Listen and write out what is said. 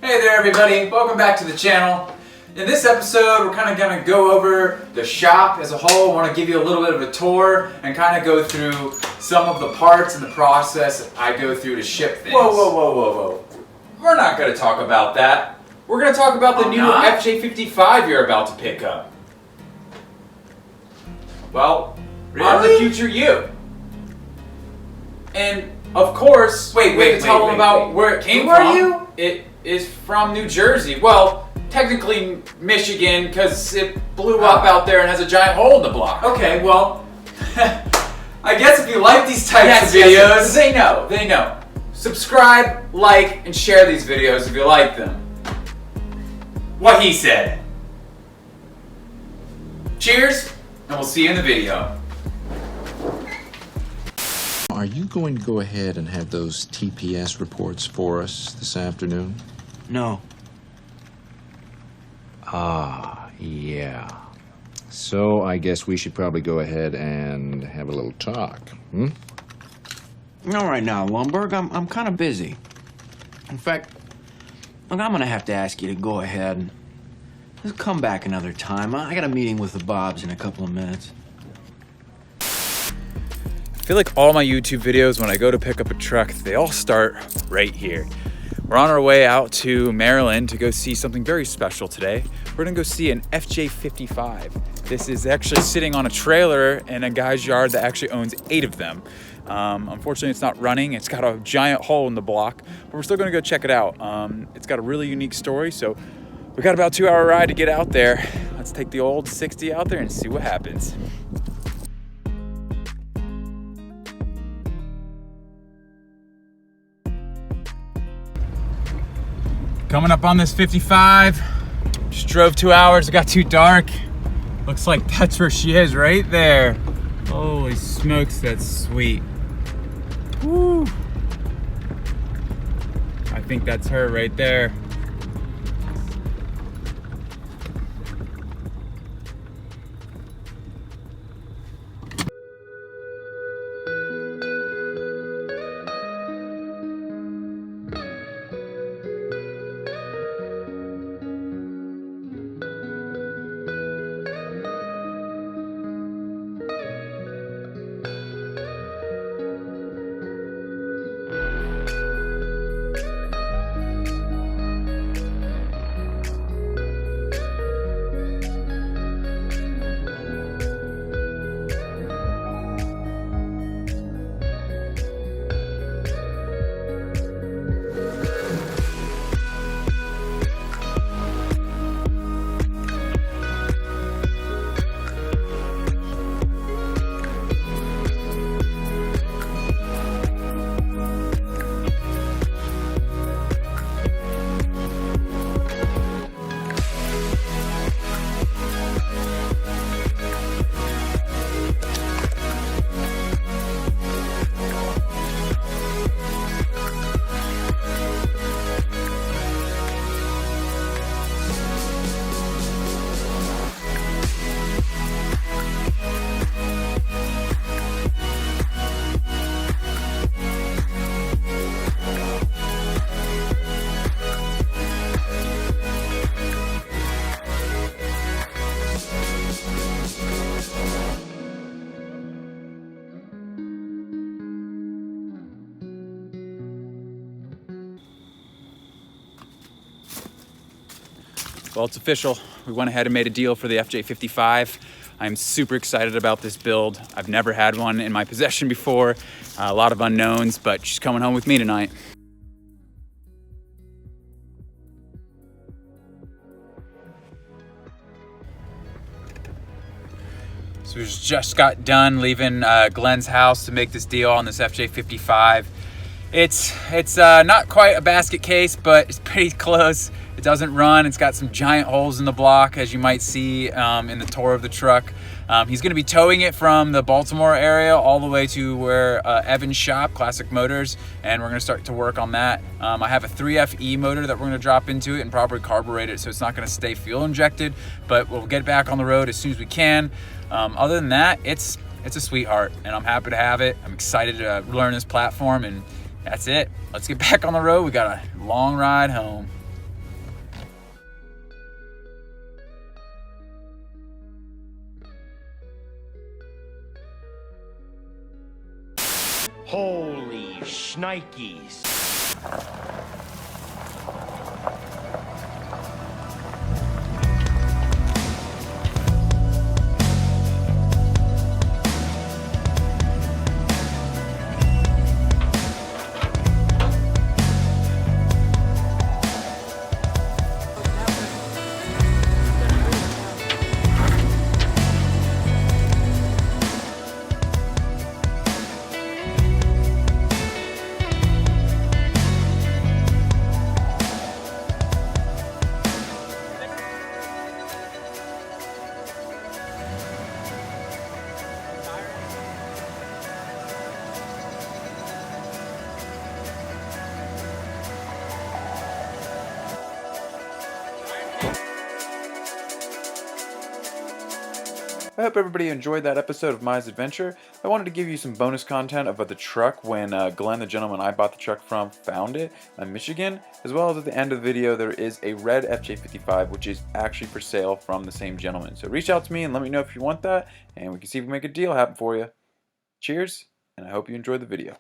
Hey there everybody, welcome back to the channel. In this episode, we're kind of going to go over the shop as a whole. I want to give you a little bit of a tour and kind of go through some of the parts and the process I go through to ship things. Whoa. We're not going to talk about that. We're going to talk about the new FJ55 you're about to pick up. Well, I'm the future you. And of course, wait, tell them about where it came from. Who are you? It is from New Jersey. Well, technically Michigan, because it blew up out there and has a giant hole in the block. Okay, well, I guess if you like these types of videos, yes, they know. Subscribe, like, and share these videos if you like them. What he said. Cheers, and we'll see you in the video. Are you going to go ahead and have those TPS reports for us this afternoon? No. Yeah. So I guess we should probably go ahead and have a little talk, All right now, Lundberg, I'm kind of busy. In fact, look, I'm gonna have to ask you to go ahead and just come back another time. I got a meeting with the Bobs in a couple of minutes. I feel like all my YouTube videos, when I go to pick up a truck, they all start right here. We're on our way out to Maryland to go see something very special today. We're gonna go see an FJ55. This is actually sitting on a trailer in a guy's yard that actually owns 8 of them. Unfortunately, it's not running. It's got a giant hole in the block, but we're still gonna go check it out. It's got a really unique story, so we got about a 2-hour ride to get out there. Let's take the old 60 out there and see what happens. Coming up on this 55, just drove 2 hours, it got too dark. Looks like that's where she is, right there. Holy smokes, that's sweet. Woo. I think that's her right there. Well, it's official. We went ahead and made a deal for the FJ55. I'm super excited about this build. I've never had one in my possession before. A lot of unknowns, but she's coming home with me tonight. So we just got done leaving Glenn's house to make this deal on this FJ55. It's not quite a basket case, but it's pretty close. It doesn't run. It's got some giant holes in the block, as you might see in the tour of the truck. He's going to be towing it from the Baltimore area all the way to where Evan's shop, Classic Motors, and we're going to start to work on that. I have a 3FE motor that we're going to drop into it and properly carburate it so it's not going to stay fuel injected, but we'll get it back on the road as soon as we can. Other than that, it's a sweetheart, and I'm happy to have it. I'm excited to learn this platform, and that's it. Let's get back on the road. We got a long ride home. Holy shnikes. I hope everybody enjoyed that episode of Mize Adventure. I wanted to give you some bonus content about the truck when Glenn, the gentleman I bought the truck from, found it in Michigan, as well as at the end of the video there is a red FJ55 which is actually for sale from the same gentleman. So reach out to me and let me know if you want that, and we can see if we can make a deal happen for you. Cheers, and I hope you enjoyed the video.